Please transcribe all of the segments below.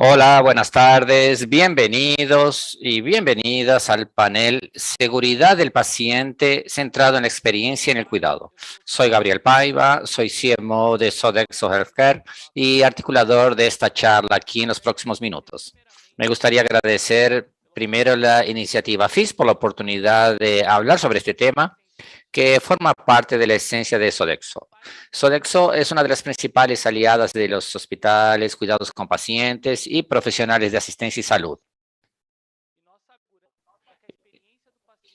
Hola, buenas tardes, bienvenidos y bienvenidas al panel Seguridad del paciente centrado en la experiencia en el cuidado. Soy Gabriel Paiva, soy CMO de Sodexo Healthcare y articulador de esta charla aquí en los próximos minutos. Me gustaría agradecer primero la iniciativa FIS por la oportunidad de hablar sobre este tema que forma parte de la esencia de Sodexo. Sodexo es una de las principales aliadas de los hospitales, cuidados con pacientes y profesionales de asistencia y salud.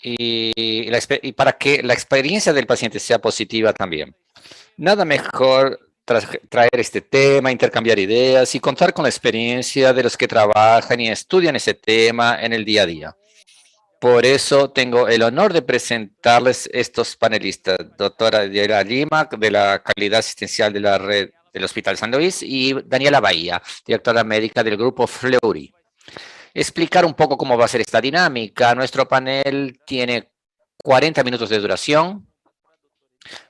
Y para que la experiencia del paciente sea positiva también. Nada mejor traer este tema, intercambiar ideas y contar con la experiencia de los que trabajan y estudian ese tema en el día a día. Por eso tengo el honor de presentarles estos panelistas, doctora Diana Lima, de la calidad asistencial de la red del Hospital San Luis, y Daniela Bahía, directora médica del grupo Fleury. Explicar un poco cómo va a ser esta dinámica. Nuestro panel tiene 40 minutos de duración.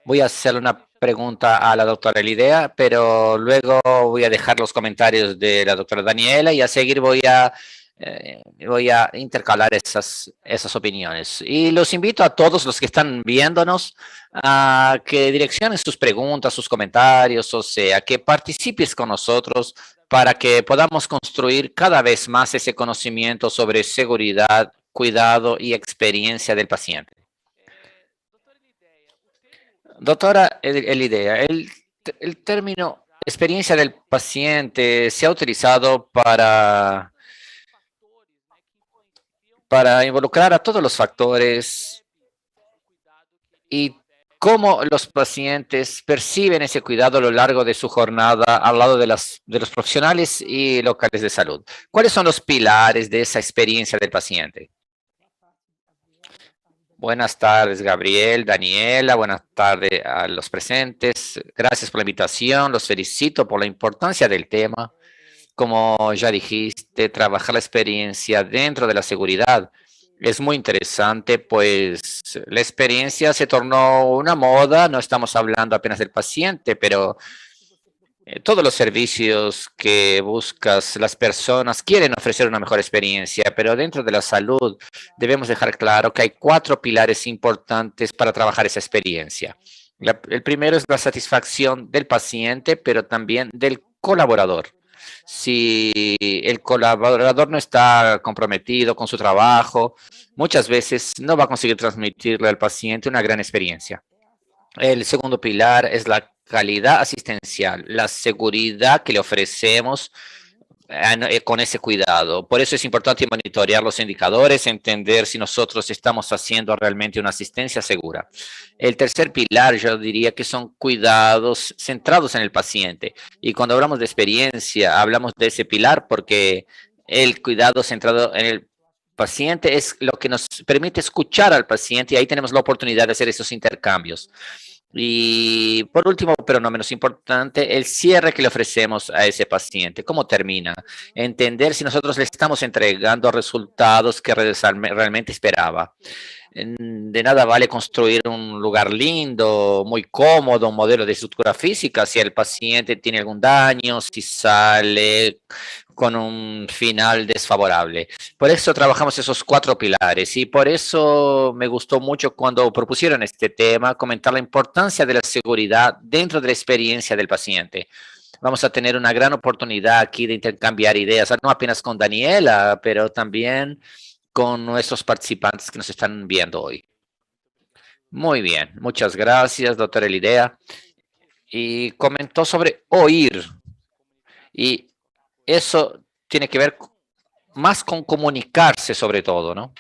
Voy a hacer una pregunta a la doctora Elidea, pero luego voy a dejar los comentarios de la doctora Daniela y a seguir voy a intercalar esas opiniones. Y los invito a todos los que están viéndonos a que direccionen sus preguntas, sus comentarios, o sea, que participes con nosotros para que podamos construir cada vez más ese conocimiento sobre seguridad, cuidado y experiencia del paciente. Doctora Elidea, el término experiencia del paciente se ha utilizado para involucrar a todos los factores y cómo los pacientes perciben ese cuidado a lo largo de su jornada al lado de los profesionales y locales de salud. ¿Cuáles son los pilares de esa experiencia del paciente? Buenas tardes, Gabriel, Daniela, buenas tardes a los presentes. Gracias por la invitación, los felicito por la importancia del tema. Como ya dijiste, trabajar la experiencia dentro de la seguridad es muy interesante, pues la experiencia se tornó una moda, no estamos hablando apenas del paciente, pero todos los servicios que buscas, las personas quieren ofrecer una mejor experiencia, pero dentro de la salud debemos dejar claro que hay 4 pilares importantes para trabajar esa experiencia. El primero es la satisfacción del paciente, pero también del colaborador. Si el colaborador no está comprometido con su trabajo, muchas veces no va a conseguir transmitirle al paciente una gran experiencia. El segundo pilar es la calidad asistencial, la seguridad que le ofrecemos con ese cuidado. Por eso es importante monitorear los indicadores, entender si nosotros estamos haciendo realmente una asistencia segura. El tercer pilar, yo diría que son cuidados centrados en el paciente. Y cuando hablamos de experiencia, hablamos de ese pilar porque el cuidado centrado en el paciente es lo que nos permite escuchar al paciente y ahí tenemos la oportunidad de hacer esos intercambios. Y por último, pero no menos importante, el cierre que le ofrecemos a ese paciente. ¿Cómo termina? Entender si nosotros le estamos entregando resultados que realmente esperaba. De nada vale construir un lugar lindo, muy cómodo, un modelo de estructura física si el paciente tiene algún daño, si sale con un final desfavorable. Por eso trabajamos esos 4 pilares y por eso me gustó mucho cuando propusieron este tema, comentar la importancia de la seguridad dentro de la experiencia del paciente. Vamos a tener una gran oportunidad aquí de intercambiar ideas, no apenas con Daniela, pero también con nuestros participantes que nos están viendo hoy. Muy bien, muchas gracias, doctora Elidea. Y comentó sobre oír. Y eso tiene que ver más con comunicarse sobre todo, ¿no?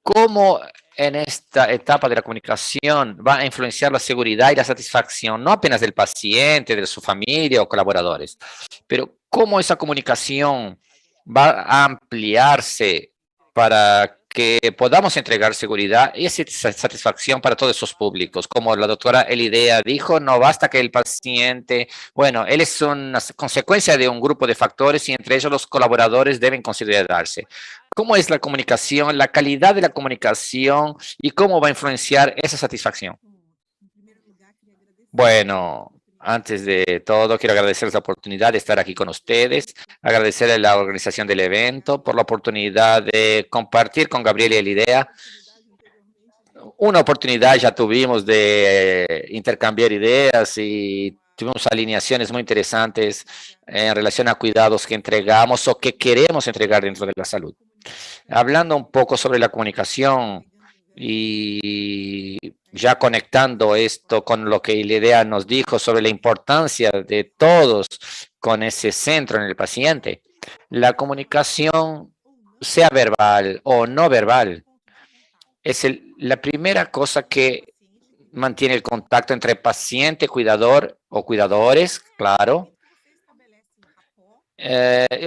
¿Cómo en esta etapa de la comunicación va a influenciar la seguridad y la satisfacción, no apenas del paciente, de su familia o colaboradores, pero cómo esa comunicación va a ampliarse para que podamos entregar seguridad y satisfacción para todos esos públicos? Como la doctora Elidea dijo, no basta que el paciente, bueno, él es una consecuencia de un grupo de factores y entre ellos los colaboradores deben considerarse. ¿Cómo es la comunicación, la calidad de la comunicación y cómo va a influenciar esa satisfacción? Bueno, Antes de todo, quiero agradecerles la oportunidad de estar aquí con ustedes, agradecer a la organización del evento por la oportunidad de compartir con Gabriel y el IDEA. Una oportunidad ya tuvimos de intercambiar ideas y tuvimos alineaciones muy interesantes en relación a cuidados que entregamos o que queremos entregar dentro de la salud. Hablando un poco sobre la comunicación y ya conectando esto con lo que IDEA nos dijo sobre la importancia de todos con ese centro en el paciente, la comunicación, sea verbal o no verbal, es la primera cosa que mantiene el contacto entre paciente, cuidador o cuidadores, claro,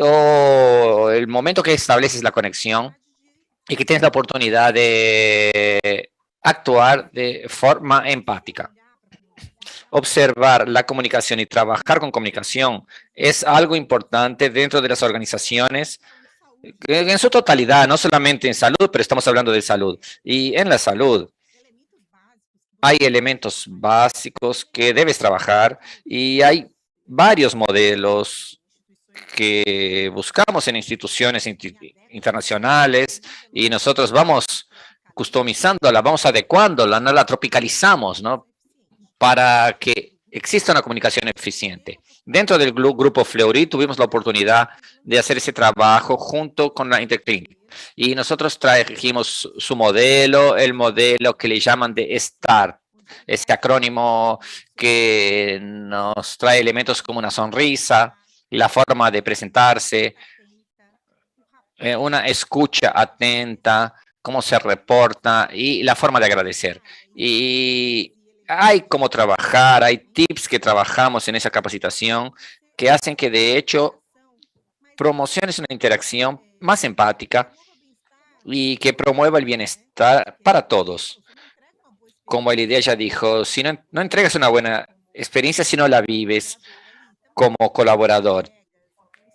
o el momento que estableces la conexión y que tienes la oportunidad de actuar de forma empática. Observar la comunicación y trabajar con comunicación es algo importante dentro de las organizaciones en su totalidad, no solamente en salud, pero estamos hablando de salud. Y en la salud hay elementos básicos que debes trabajar y hay varios modelos que buscamos en instituciones internacionales y nosotros vamos customizándola, vamos adecuándola, no la tropicalizamos, ¿no? Para que exista una comunicación eficiente. Dentro del grupo Fleury tuvimos la oportunidad de hacer ese trabajo junto con la Interclinic. Y nosotros trajimos su modelo, el modelo que le llaman de START, ese acrónimo que nos trae elementos como una sonrisa, la forma de presentarse, una escucha atenta, cómo se reporta y la forma de agradecer. Y hay cómo trabajar, hay tips que trabajamos en esa capacitación que hacen que de hecho promociones una interacción más empática y que promueva el bienestar para todos. Como el idea ya dijo, si no entregas una buena experiencia si no la vives como colaborador,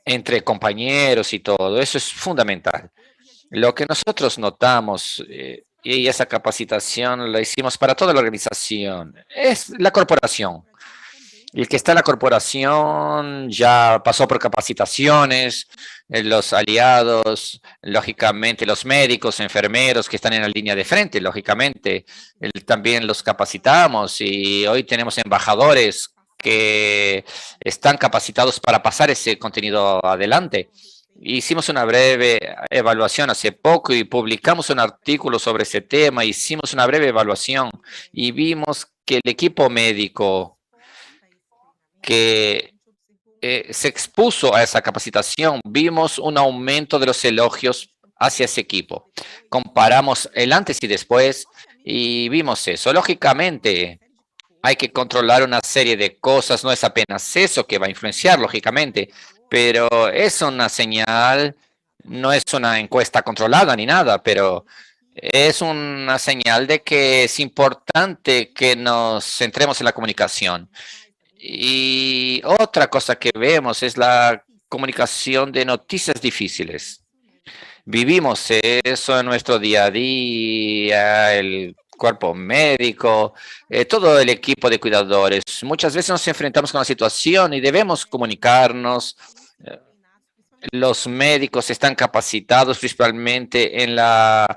entre compañeros y todo, eso es fundamental. Lo que nosotros notamos, y esa capacitación la hicimos para toda la organización, es la corporación. El que está en la corporación ya pasó por capacitaciones, los aliados, lógicamente los médicos, enfermeros que están en la línea de frente, lógicamente también los capacitamos y hoy tenemos embajadores que están capacitados para pasar ese contenido adelante. Hicimos una breve evaluación hace poco y publicamos un artículo sobre ese tema. Hicimos una breve evaluación y vimos que el equipo médico que se expuso a esa capacitación, vimos un aumento de los elogios hacia ese equipo. Comparamos el antes y después y vimos eso. Lógicamente, hay que controlar una serie de cosas, no es apenas eso que va a influenciar, lógicamente, pero es una señal, no es una encuesta controlada ni nada, pero es una señal de que es importante que nos centremos en la comunicación. Y otra cosa que vemos es la comunicación de noticias difíciles. Vivimos eso en nuestro día a día, el cuerpo médico, todo el equipo de cuidadores. Muchas veces nos enfrentamos con la situación y debemos comunicarnos. Los médicos están capacitados principalmente en la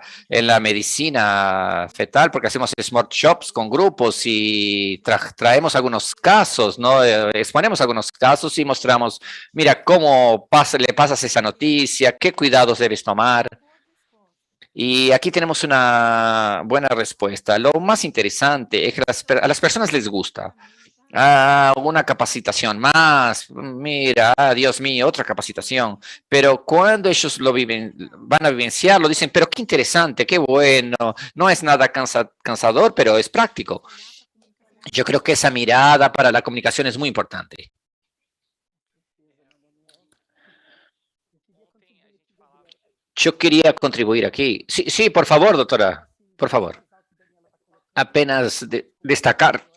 medicina fetal porque hacemos smart shops con grupos y traemos algunos casos, ¿no? Exponemos algunos casos y mostramos, mira, cómo le pasas esa noticia, qué cuidados debes tomar. Y aquí tenemos una buena respuesta. Lo más interesante es que a las personas les gusta. Una capacitación más, mira, Dios mío, otra capacitación. Pero cuando ellos lo viven, van a vivenciarlo, dicen, pero qué interesante, qué bueno, no es nada cansador, pero es práctico. Yo creo que esa mirada para la comunicación es muy importante. Yo quería contribuir aquí. Sí, sí, por favor, doctora, por favor. Apenas destacar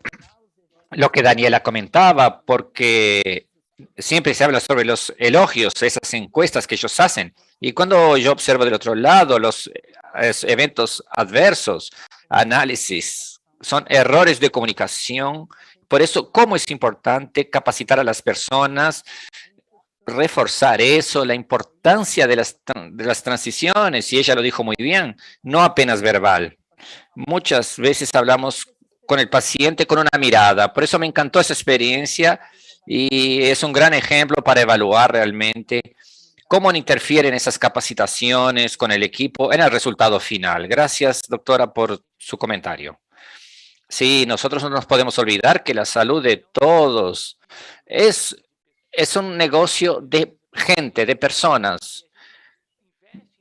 lo que Daniela comentaba, porque siempre se habla sobre los elogios, esas encuestas que ellos hacen. Y cuando yo observo del otro lado los eventos adversos, análisis, son errores de comunicación Por eso, ¿cómo es importante capacitar a las personas, reforzar eso, la importancia de las transiciones? Y ella lo dijo muy bien, no apenas verbal. Muchas veces hablamos con el paciente con una mirada. Por eso me encantó esa experiencia y es un gran ejemplo para evaluar realmente cómo interfieren esas capacitaciones con el equipo en el resultado final. Gracias, doctora, por su comentario. Sí, nosotros no nos podemos olvidar que la salud de todos es, es un negocio de gente, de personas.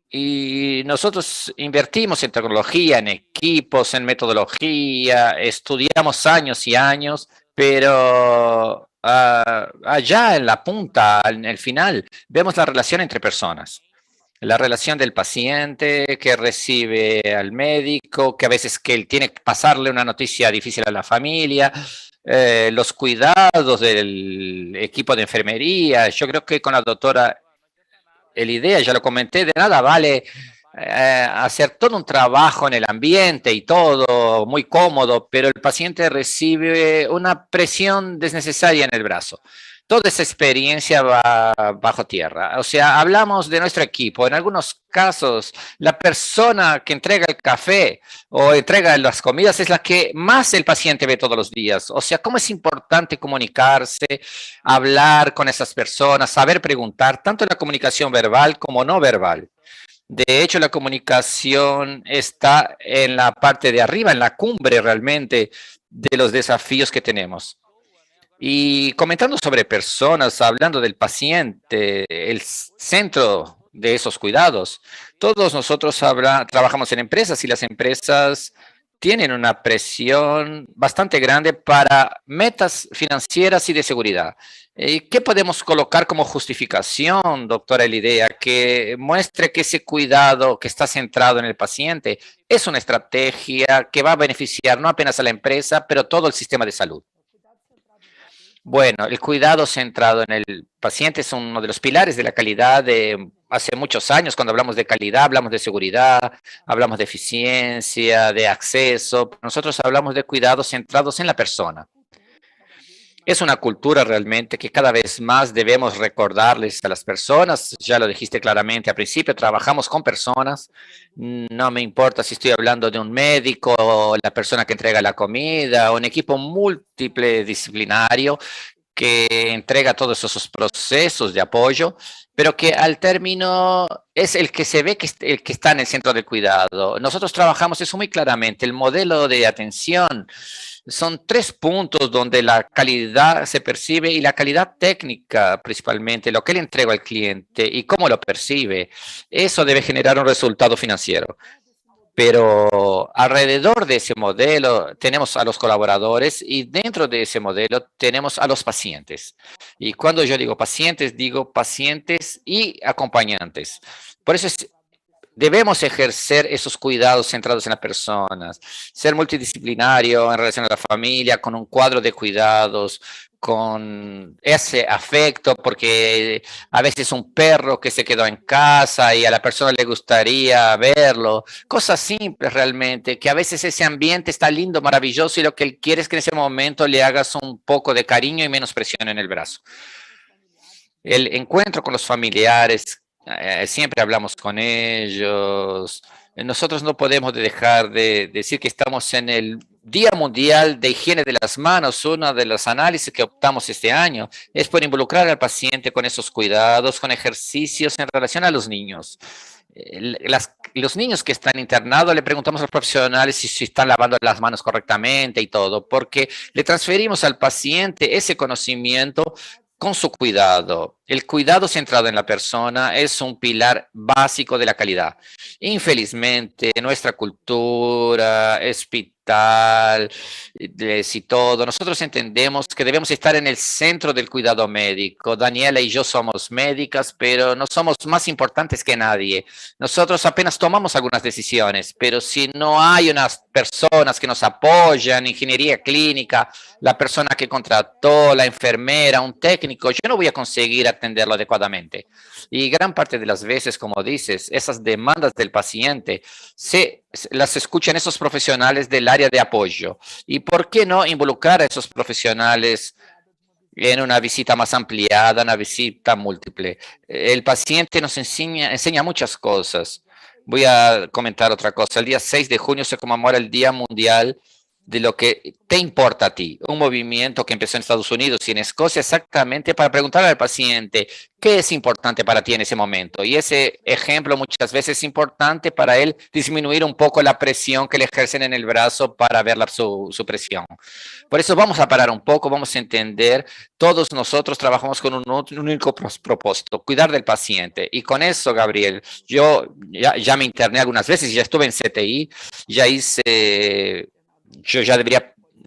Y nosotros invertimos en tecnología, en equipos, en metodología, estudiamos años y años, pero allá en la punta, en el final, vemos la relación entre personas. La relación del paciente que recibe al médico, que a veces que él tiene que pasarle una noticia difícil a la familia, los cuidados del equipo de enfermería. Yo creo que con la doctora el idea, ya lo comenté, de nada vale hacer todo un trabajo en el ambiente y todo muy cómodo, pero el paciente recibe una presión desnecesaria en el brazo. Toda esa experiencia va bajo tierra. O sea, hablamos de nuestro equipo. En algunos casos, la persona que entrega el café o entrega las comidas es la que más el paciente ve todos los días. O sea, cómo es importante comunicarse, hablar con esas personas, saber preguntar, tanto en la comunicación verbal como no verbal. De hecho, la comunicación está en la parte de arriba, en la cumbre realmente de los desafíos que tenemos. Y comentando sobre personas, hablando del paciente, el centro de esos cuidados, todos nosotros trabajamos en empresas y las empresas tienen una presión bastante grande para metas financieras y de seguridad. ¿Qué podemos colocar como justificación, doctora Elidea, que muestre que ese cuidado que está centrado en el paciente es una estrategia que va a beneficiar no apenas a la empresa, pero todo el sistema de salud? Bueno, el cuidado centrado en el paciente es uno de los pilares de la calidad de hace muchos años. Cuando hablamos de calidad, hablamos de seguridad, hablamos de eficiencia, de acceso. Nosotros hablamos de cuidados centrados en la persona. Es una cultura realmente que cada vez más debemos recordarles a las personas. Ya lo dijiste claramente al principio, trabajamos con personas. No me importa si estoy hablando de un médico, o la persona que entrega la comida, o un equipo múltiple disciplinario que entrega todos esos procesos de apoyo, pero que al término es el que se ve que el que está en el centro del cuidado. Nosotros trabajamos eso muy claramente. El modelo de atención son 3 puntos donde la calidad se percibe y la calidad técnica principalmente, lo que le entrega al cliente y cómo lo percibe. Eso debe generar un resultado financiero. Pero alrededor de ese modelo tenemos a los colaboradores y dentro de ese modelo tenemos a los pacientes. Y cuando yo digo pacientes y acompañantes. Por eso debemos ejercer esos cuidados centrados en las personas, ser multidisciplinario en relación a la familia, con un cuadro de cuidados, con ese afecto, porque a veces un perro que se quedó en casa y a la persona le gustaría verlo, cosas simples realmente, que a veces ese ambiente está lindo, maravilloso y lo que él quiere es que en ese momento le hagas un poco de cariño y menos presión en el brazo. El encuentro con los familiares, siempre hablamos con ellos. Nosotros no podemos dejar de decir que estamos en el Día Mundial de Higiene de las Manos. Uno de los análisis que optamos este año es por involucrar al paciente con esos cuidados, con ejercicios en relación a los niños. Los niños que están internados, le preguntamos a los profesionales si están lavando las manos correctamente y todo, porque le transferimos al paciente ese conocimiento con su cuidado. El cuidado centrado en la persona es un pilar básico de la calidad. Infelizmente, nuestra cultura, hospital y todo, nosotros entendemos que debemos estar en el centro del cuidado médico. Daniela y yo somos médicas, pero no somos más importantes que nadie. Nosotros apenas tomamos algunas decisiones, pero si no hay unas personas que nos apoyan, ingeniería clínica, la persona que contrató, la enfermera, un técnico, yo no voy a conseguir atenderlo adecuadamente. Y gran parte de las veces, como dices, esas demandas del paciente las escuchan esos profesionales del área de apoyo. ¿Y por qué no involucrar a esos profesionales en una visita más ampliada, una visita múltiple? El paciente nos enseña muchas cosas. Voy a comentar otra cosa. El día 6 de junio se conmemora el Día Mundial de lo que te importa a ti, un movimiento que empezó en Estados Unidos y en Escocia exactamente para preguntarle al paciente qué es importante para ti en ese momento. Y ese ejemplo muchas veces es importante para él disminuir un poco la presión que le ejercen en el brazo para ver su presión. Por eso vamos a parar un poco, vamos a entender, todos nosotros trabajamos con un único propósito, cuidar del paciente. Y con eso, Gabriel, yo ya me interné algunas veces, ya estuve en CTI, ya hice, yo ya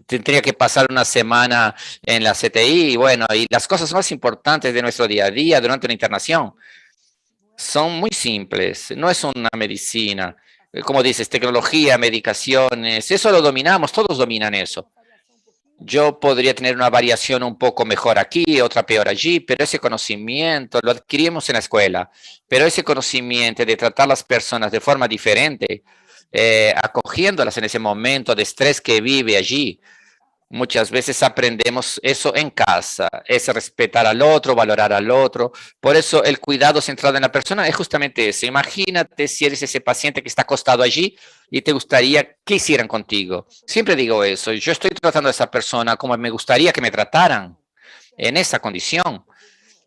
tendría que pasar una semana en la CTI, y bueno, y las cosas más importantes de nuestro día a día durante una internación son muy simples, no es una medicina. Como dices, tecnología, medicaciones, eso lo dominamos, todos dominan eso. Yo podría tener una variación un poco mejor aquí, otra peor allí, pero ese conocimiento lo adquirimos en la escuela. Pero ese conocimiento de tratar a las personas de forma diferente, acogiéndolas en ese momento de estrés que vive allí, muchas veces aprendemos eso en casa, es respetar al otro, valorar al otro. Por eso el cuidado centrado en la persona es justamente eso. Imagínate si eres ese paciente que está acostado allí y te gustaría que hicieran contigo. Siempre digo eso, yo estoy tratando a esa persona como me gustaría que me trataran en esa condición.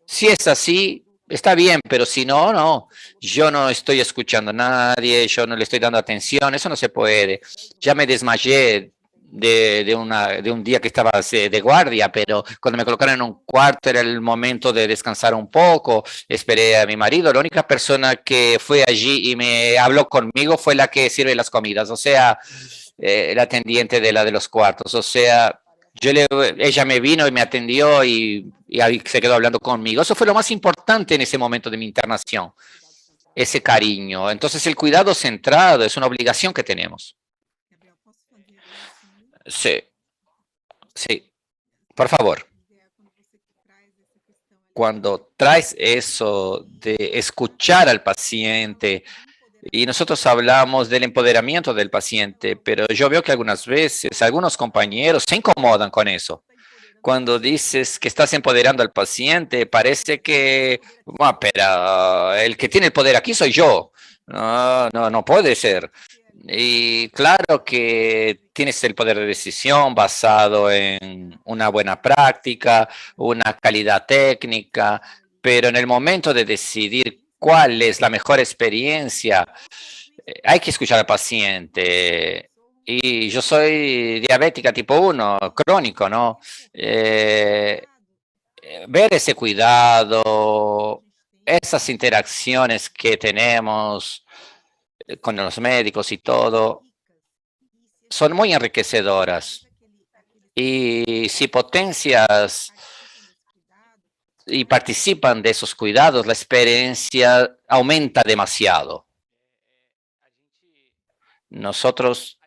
Si es así, está bien, pero si no, no. Yo no estoy escuchando a nadie, yo no le estoy dando atención, eso no se puede. Ya me desmayé de un día que estaba de guardia, pero cuando me colocaron en un cuarto era el momento de descansar un poco, esperé a mi marido, la única persona que fue allí y me habló conmigo fue la que sirve las comidas, o sea, la atendiente de la de los cuartos, o sea, ella me vino y me atendió y ahí se quedó hablando conmigo. Eso fue lo más importante en ese momento de mi internación, ese cariño. Entonces el cuidado centrado es una obligación que tenemos. Sí, sí, por favor. Cuando traes eso de escuchar al paciente, y nosotros hablamos del empoderamiento del paciente, pero yo veo que algunas veces algunos compañeros se incomodan con eso. Cuando dices que estás empoderando al paciente, parece que, bueno, pero el que tiene el poder aquí soy yo. No, no, no puede ser. Y claro que tienes el poder de decisión basado en una buena práctica, una calidad técnica, pero en el momento de decidir cuál es la mejor experiencia, hay que escuchar al paciente. Y yo soy diabética tipo 1, crónico, ¿no? Ver ese cuidado, esas interacciones que tenemos con los médicos y todo, son muy enriquecedoras. Y si potencias y participan de esos cuidados, la experiencia aumenta demasiado. Nosotros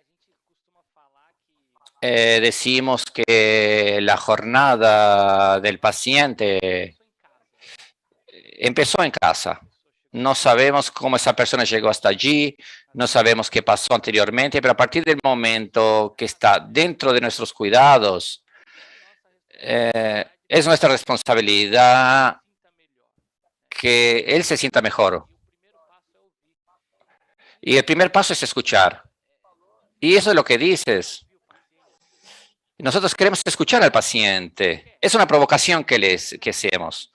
decimos que la jornada del paciente empezó en casa. No sabemos cómo esa persona llegó hasta allí, no sabemos qué pasó anteriormente, pero a partir del momento que está dentro de nuestros cuidados, es nuestra responsabilidad que él se sienta mejor. Y el primer paso es escuchar. Y eso es lo que dices. Nosotros queremos escuchar al paciente. Es una provocación que hacemos.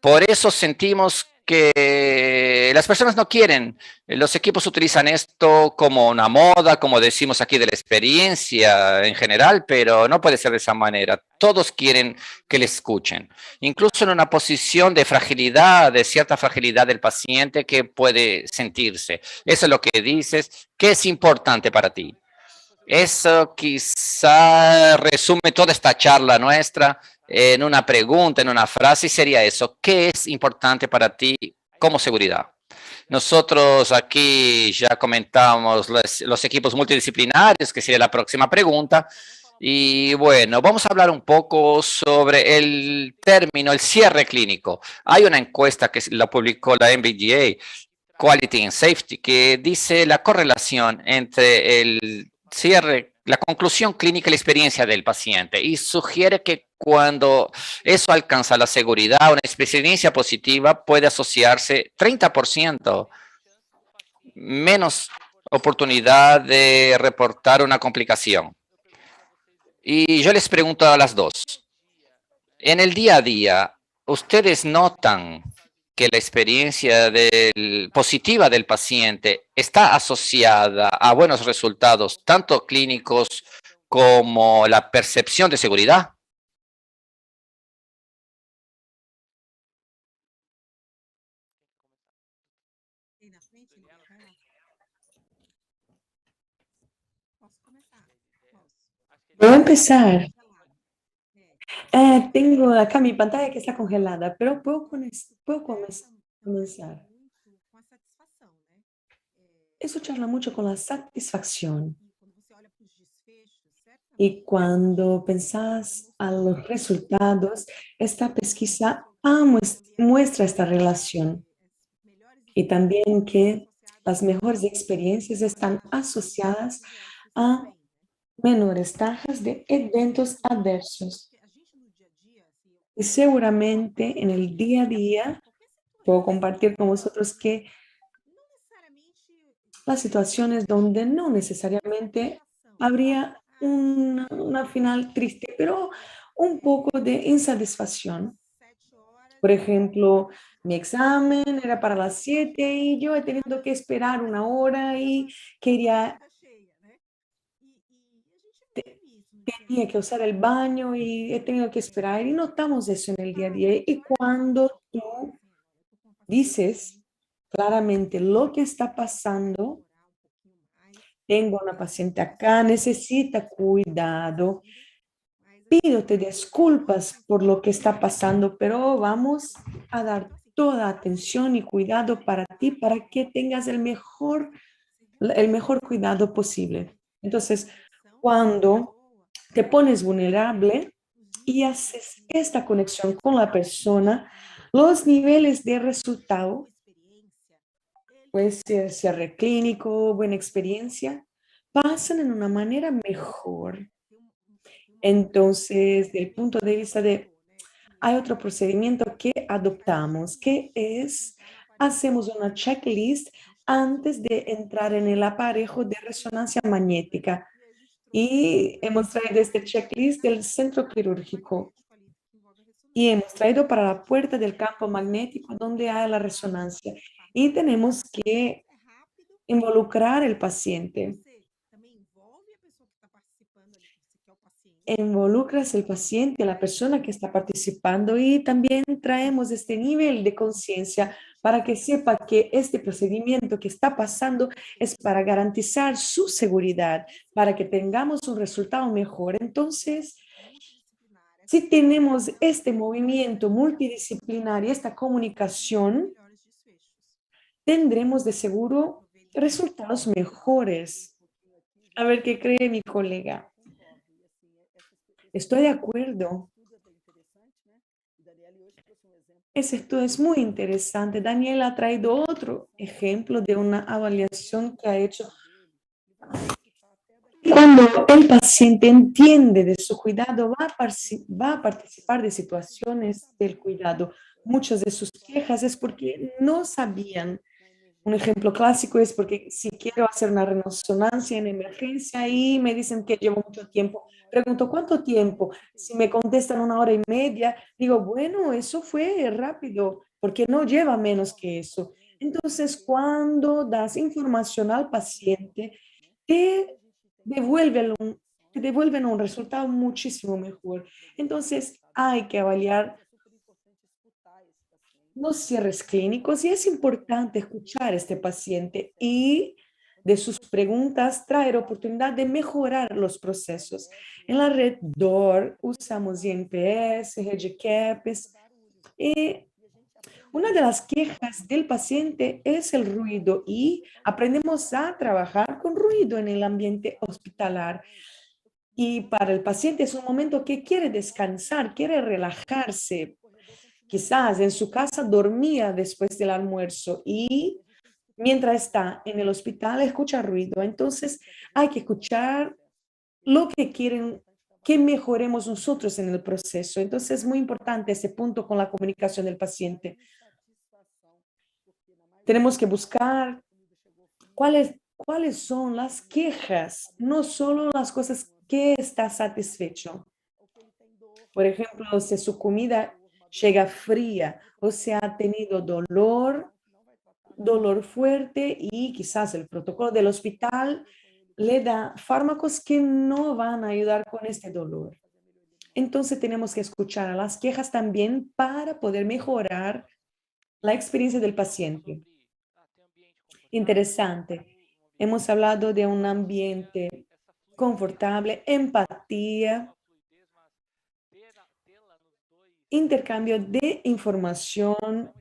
Por eso sentimos que las personas no quieren. Los equipos utilizan esto como una moda, como decimos aquí, de la experiencia en general, pero no puede ser de esa manera. Todos quieren que le escuchen, incluso en una posición de fragilidad, de cierta fragilidad del paciente que puede sentirse. Eso es lo que dices, que es importante para ti. Eso quizá resume toda esta charla nuestra en una pregunta, en una frase, y sería eso. ¿Qué es importante para ti como seguridad? Nosotros aquí ya comentamos los equipos multidisciplinarios, que sería la próxima pregunta, Y bueno, vamos a hablar un poco sobre el término, el cierre clínico. Hay una encuesta que la publicó la MBGA, Quality and Safety, que dice la correlación entre el cierre, la conclusión clínica y la experiencia del paciente y sugiere que cuando eso alcanza la seguridad, una experiencia positiva puede asociarse 30% menos oportunidad de reportar una complicación. Y yo les pregunto a las dos, en el día a día, ¿ustedes notan que la experiencia positiva del paciente está asociada a buenos resultados, tanto clínicos como la percepción de seguridad? Voy a empezar. Tengo acá mi pantalla que está congelada, pero puedo comenzar. Eso charla mucho con la satisfacción. Y cuando pensás a los resultados, esta pesquisa muestra esta relación y también que las mejores experiencias están asociadas a menores tajas de eventos adversos. Y seguramente en el día a día puedo compartir con vosotros que las situaciones donde no necesariamente habría una final triste, pero un poco de insatisfacción. Por ejemplo, mi examen era para las 7 y yo he tenido que esperar una hora y quería, tenía que usar el baño y he tenido que esperar y notamos eso en el día a día. Y cuando tú dices claramente lo que está pasando, tengo una paciente acá, necesita cuidado, pídote disculpas por lo que está pasando, pero vamos a dar toda atención y cuidado para ti, para que tengas el mejor cuidado posible. Entonces, cuando te pones vulnerable y haces esta conexión con la persona, los niveles de resultado, puede ser cierre clínico, buena experiencia, pasan en una manera mejor. Entonces, del punto de vista de, hay otro procedimiento que adoptamos, que es, hacemos una checklist antes de entrar en el aparejo de resonancia magnética. Y hemos traído este checklist del centro quirúrgico y hemos traído para la puerta del campo magnético donde hay la resonancia. Y tenemos que involucrar al paciente. Involucras el paciente, la persona que está participando y también traemos este nivel de conciencia para que sepa que este procedimiento que está pasando es para garantizar su seguridad, para que tengamos un resultado mejor. Entonces, si tenemos este movimiento multidisciplinario, esta comunicación, tendremos de seguro resultados mejores. A ver qué cree mi colega. Estoy de acuerdo. Esto es muy interesante. Daniel ha traído otro ejemplo de una evaluación que ha hecho. Cuando el paciente entiende de su cuidado, va a participar de situaciones del cuidado. Muchas de sus quejas es porque no sabían. Un ejemplo clásico es porque si quiero hacer una resonancia en emergencia y me dicen que llevo mucho tiempo, pregunto ¿cuánto tiempo? Si me contestan 1 hora y media, digo, bueno, eso fue rápido, porque no lleva menos que eso. Entonces, cuando das información al paciente, te devuelven te devuelven un resultado muchísimo mejor. Entonces, hay que evaluar los cierres clínicos y es importante escuchar a este paciente y de sus preguntas traer oportunidad de mejorar los procesos. En la red DOR usamos INPS, REDCAPS y una de las quejas del paciente es el ruido y aprendemos a trabajar con ruido en el ambiente hospitalar. Y para el paciente es un momento que quiere descansar, quiere relajarse. Quizás en su casa dormía después del almuerzo y mientras está en el hospital escucha ruido. Entonces hay que escuchar lo que quieren que mejoremos nosotros en el proceso. Entonces es muy importante ese punto con la comunicación del paciente. Tenemos que buscar cuáles son las quejas, no solo las cosas que está satisfecho. Por ejemplo, si su comida llega fría o si ha tenido dolor fuerte y quizás el protocolo del hospital le da fármacos que no van a ayudar con este dolor. Entonces tenemos que escuchar a las quejas también para poder mejorar la experiencia del paciente. Interesante. Hemos hablado de un ambiente confortable, empatía, intercambio de información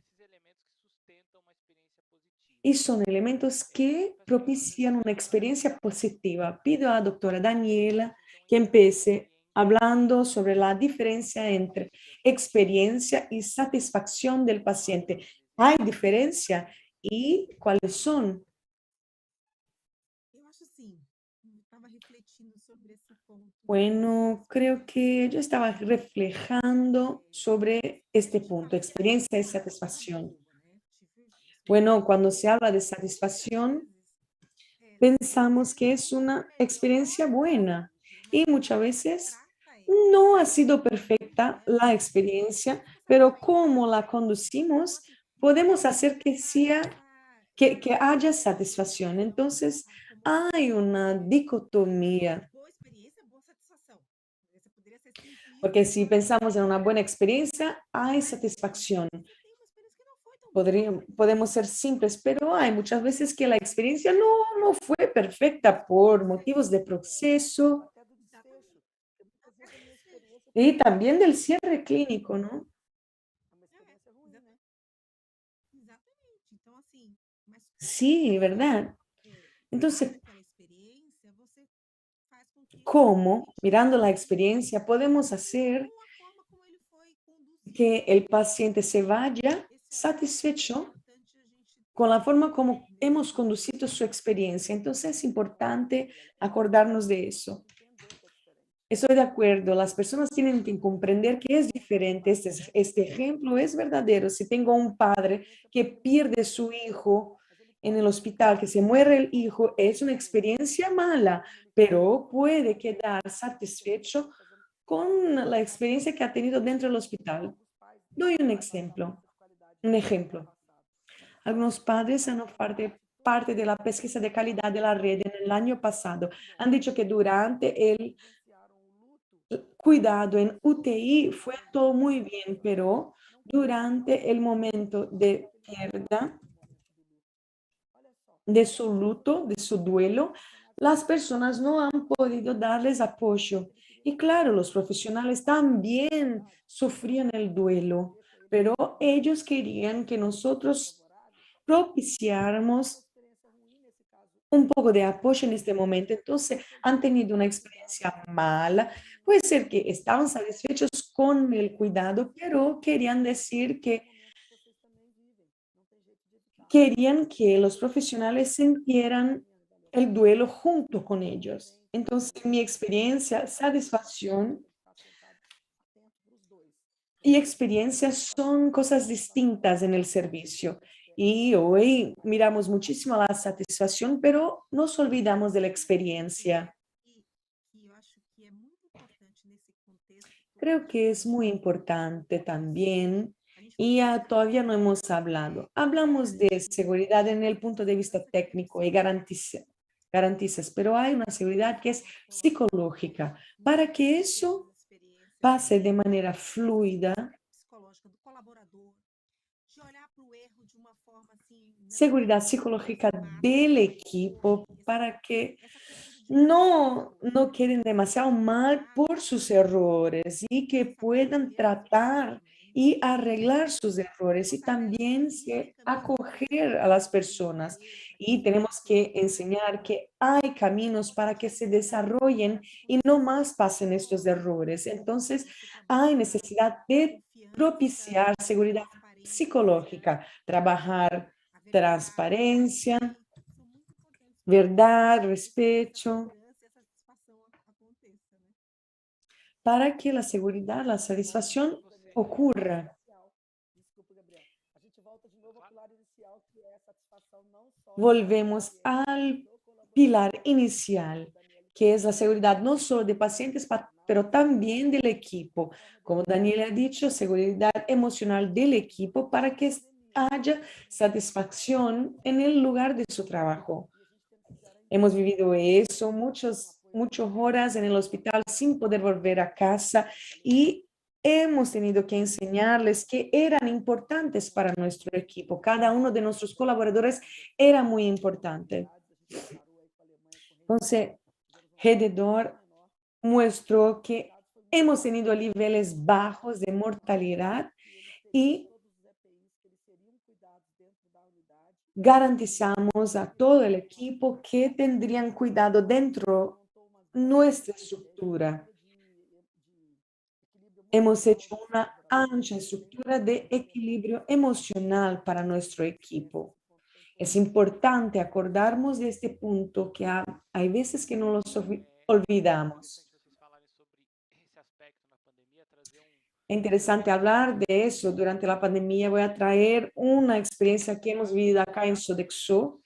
y son elementos que propician una experiencia positiva. Pido a la doctora Daniela que empiece hablando sobre la diferencia entre experiencia y satisfacción del paciente. ¿Hay diferencia? ¿Y cuáles son? Bueno, creo que yo estaba reflejando sobre este punto, experiencia y satisfacción. Bueno, cuando se habla de satisfacción, pensamos que es una experiencia buena y muchas veces no ha sido perfecta la experiencia, pero como la conducimos, podemos hacer que sea, que haya satisfacción. Entonces, hay una dicotomía, porque si pensamos en una buena experiencia, hay satisfacción. Podemos ser simples, pero hay muchas veces que la experiencia no fue perfecta por motivos de proceso y también del cierre clínico, ¿no? Sí, ¿verdad? Entonces, ¿cómo, mirando la experiencia, podemos hacer que el paciente se vaya satisfecho con la forma como hemos conducido su experiencia? Entonces, es importante acordarnos de eso. Estoy de acuerdo, las personas tienen que comprender que es diferente. Este ejemplo es verdadero. Si tengo un padre que pierde su hijo en el hospital, que se muere el hijo, es una experiencia mala, pero puede quedar satisfecho con la experiencia que ha tenido dentro del hospital. Doy un ejemplo. Algunos padres han parte de la pesquisa de calidad de la red en el año pasado. Han dicho que durante el cuidado en UTI fue todo muy bien, pero durante el momento de pérdida de su luto, de su duelo, las personas no han podido darles apoyo. Y claro, los profesionales también sufrían el duelo, pero ellos querían que nosotros propiciáramos un poco de apoyo en este momento. Entonces, han tenido una experiencia mala. Puede ser que estaban satisfechos con el cuidado, pero querían decir que querían que los profesionales sintieran el duelo junto con ellos. Entonces, mi experiencia, satisfacción y experiencia son cosas distintas en el servicio. Y hoy miramos muchísimo la satisfacción, pero nos olvidamos de la experiencia. Creo que es muy importante también, y todavía no hemos hablado. Hablamos de seguridad en el punto de vista técnico y garantizas, pero hay una seguridad que es psicológica. Para que eso pase de manera fluida, seguridad psicológica del equipo para que no queden demasiado mal por sus errores y que puedan tratar y arreglar sus errores y también acoger a las personas. Y tenemos que enseñar que hay caminos para que se desarrollen y no más pasen estos errores. Entonces, hay necesidad de propiciar seguridad psicológica, trabajar transparencia, verdad, respeto, para que la seguridad, la satisfacción ocurra. Volvemos al pilar inicial, que es la seguridad no solo de pacientes, pero también del equipo. Como Daniel ha dicho, seguridad emocional del equipo para que haya satisfacción en el lugar de su trabajo. Hemos vivido eso, muchas horas en el hospital sin poder volver a casa y hemos tenido que enseñarles que eran importantes para nuestro equipo. Cada uno de nuestros colaboradores era muy importante. Entonces, Rededor muestró que hemos tenido niveles bajos de mortalidad y garantizamos a todo el equipo que tendrían cuidado dentro de nuestra estructura. Hemos hecho una ancha estructura de equilibrio emocional para nuestro equipo. Es importante acordarnos de este punto que hay veces que no los olvidamos. Es interesante hablar de eso. Durante la pandemia voy a traer una experiencia que hemos vivido acá en Sodexo.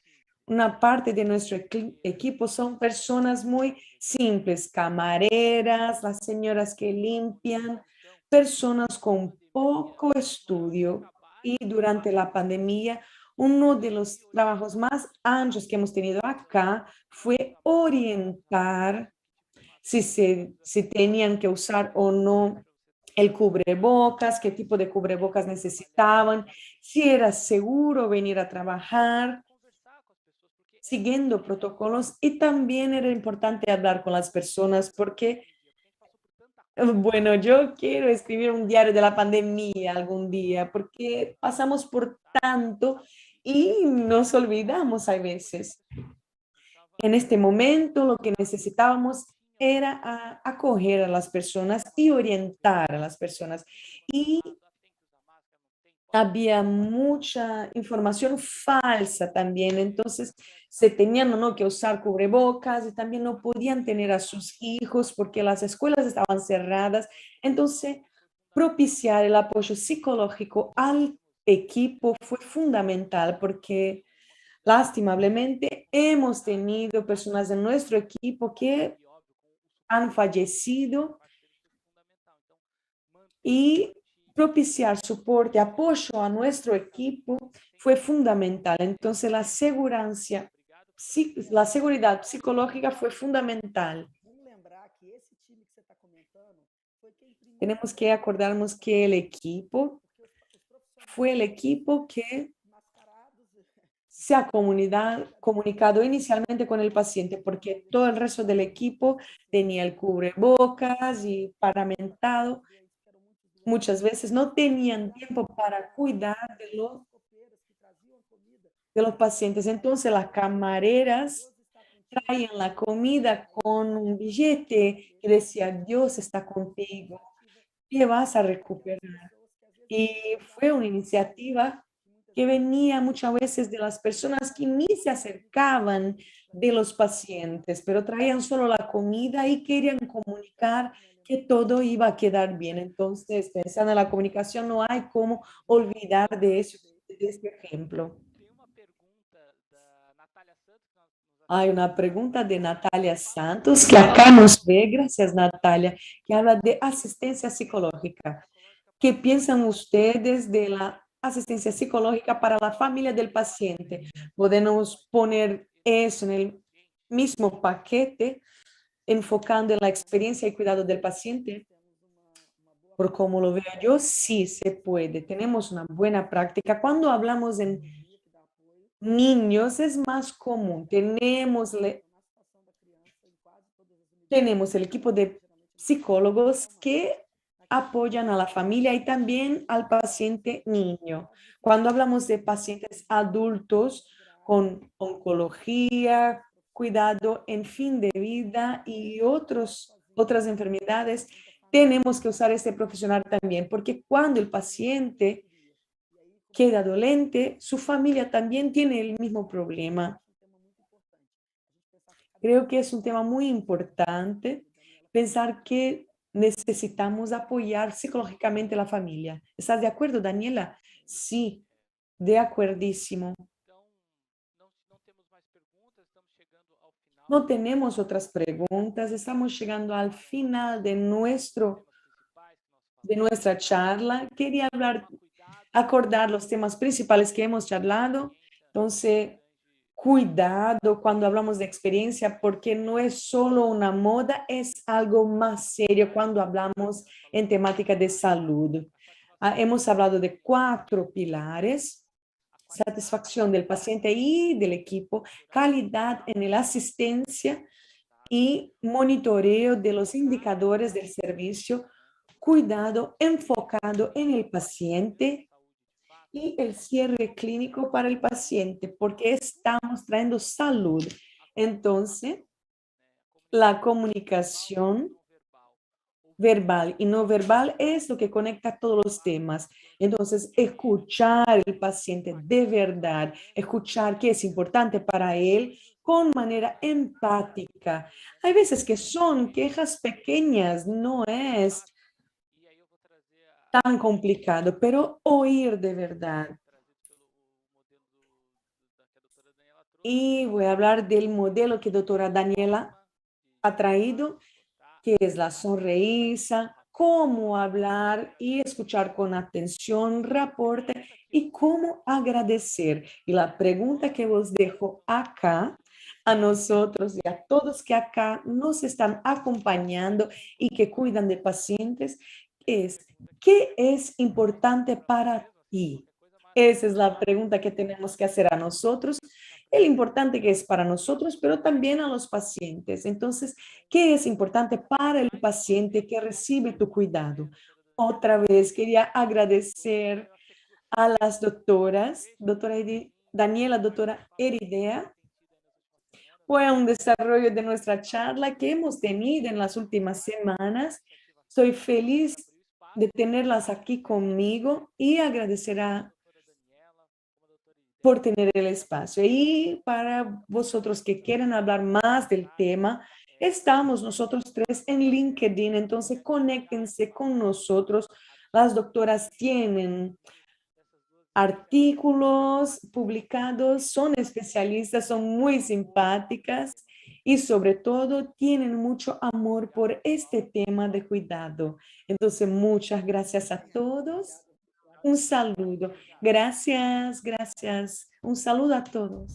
Una parte de nuestro equipo son personas muy simples, camareras, las señoras que limpian, personas con poco estudio. Y durante la pandemia, uno de los trabajos más anchos que hemos tenido acá fue orientar si tenían que usar o no el cubrebocas, qué tipo de cubrebocas necesitaban, si era seguro venir a trabajar, siguiendo protocolos. Y también era importante hablar con las personas porque, bueno, yo quiero escribir un diario de la pandemia algún día porque pasamos por tanto y nos olvidamos a veces. En este momento lo que necesitábamos era acoger a las personas y orientar a las personas. Y había mucha información falsa también, entonces se tenían o no que usar cubrebocas y también no podían tener a sus hijos porque las escuelas estaban cerradas. Entonces, propiciar el apoyo psicológico al equipo fue fundamental porque lastimablemente hemos tenido personas en nuestro equipo que han fallecido y propiciar soporte, apoyo a nuestro equipo fue fundamental. Entonces, la seguridad psicológica fue fundamental. Tenemos que acordarnos que el equipo fue el equipo que se ha comunicado inicialmente con el paciente, porque todo el resto del equipo tenía el cubrebocas y paramentado. Muchas veces no tenían tiempo para cuidar de los pacientes. Entonces las camareras traían la comida con un billete que decía, Dios está contigo, te vas a recuperar. Y fue una iniciativa que venía muchas veces de las personas que ni se acercaban de los pacientes, pero traían solo la comida y querían comunicar que todo iba a quedar bien. Entonces, pensando en la comunicación, no hay cómo olvidar de eso, de este ejemplo. Hay una pregunta de Natalia Santos, que acá nos ve, gracias Natalia, que habla de asistencia psicológica. ¿Qué piensan ustedes de la asistencia psicológica para la familia del paciente? Podemos poner eso en el mismo paquete, enfocando en la experiencia y cuidado del paciente. Por como lo veo yo, sí se puede. Tenemos una buena práctica. Cuando hablamos en niños es más común. Tenemos el equipo de psicólogos que apoyan a la familia y también al paciente niño. Cuando hablamos de pacientes adultos con oncología, cuidado en fin de vida y otras enfermedades, tenemos que usar este profesional también, porque cuando el paciente queda dolente, su familia también tiene el mismo problema. Creo que es un tema muy importante pensar que necesitamos apoyar psicológicamente a la familia. ¿Estás de acuerdo, Daniela? Sí, de acuerdísimo. No tenemos otras preguntas. Estamos llegando al final de nuestra charla. Quería acordar los temas principales que hemos charlado. Entonces, cuidado cuando hablamos de experiencia, porque no es solo una moda, es algo más serio cuando hablamos en temática de salud. Hemos hablado de 4 pilares: satisfacción del paciente y del equipo, calidad en la asistencia y monitoreo de los indicadores del servicio, cuidado enfocado en el paciente y el cierre clínico para el paciente, porque estamos trayendo salud. Entonces, la comunicación verbal y no verbal es lo que conecta todos los temas. Entonces, escuchar al paciente de verdad, escuchar qué es importante para él con manera empática. Hay veces que son quejas pequeñas, no es tan complicado, pero oír de verdad. Y voy a hablar del modelo que doctora Daniela ha traído, que es la sonrisa, cómo hablar y escuchar con atención, reporte y cómo agradecer. Y la pregunta que os dejo acá a nosotros y a todos que acá nos están acompañando y que cuidan de pacientes es, ¿qué es importante para ti? Esa es la pregunta que tenemos que hacer a nosotros, el importante que es para nosotros, pero también a los pacientes. Entonces, ¿qué es importante para el paciente que recibe tu cuidado? Otra vez quería agradecer a las doctoras, Daniela, doctora Eridea. Fue un desarrollo de nuestra charla que hemos tenido en las últimas semanas. Estoy feliz de tenerlas aquí conmigo y agradecer por tener el espacio. Y para vosotros que quieran hablar más del tema, estamos nosotros 3 en LinkedIn, entonces conéctense con nosotros. Las doctoras tienen artículos publicados, son especialistas, son muy simpáticas y sobre todo tienen mucho amor por este tema de cuidado. Entonces, muchas gracias a todos. Un saludo. Gracias, gracias. Un saludo a todos.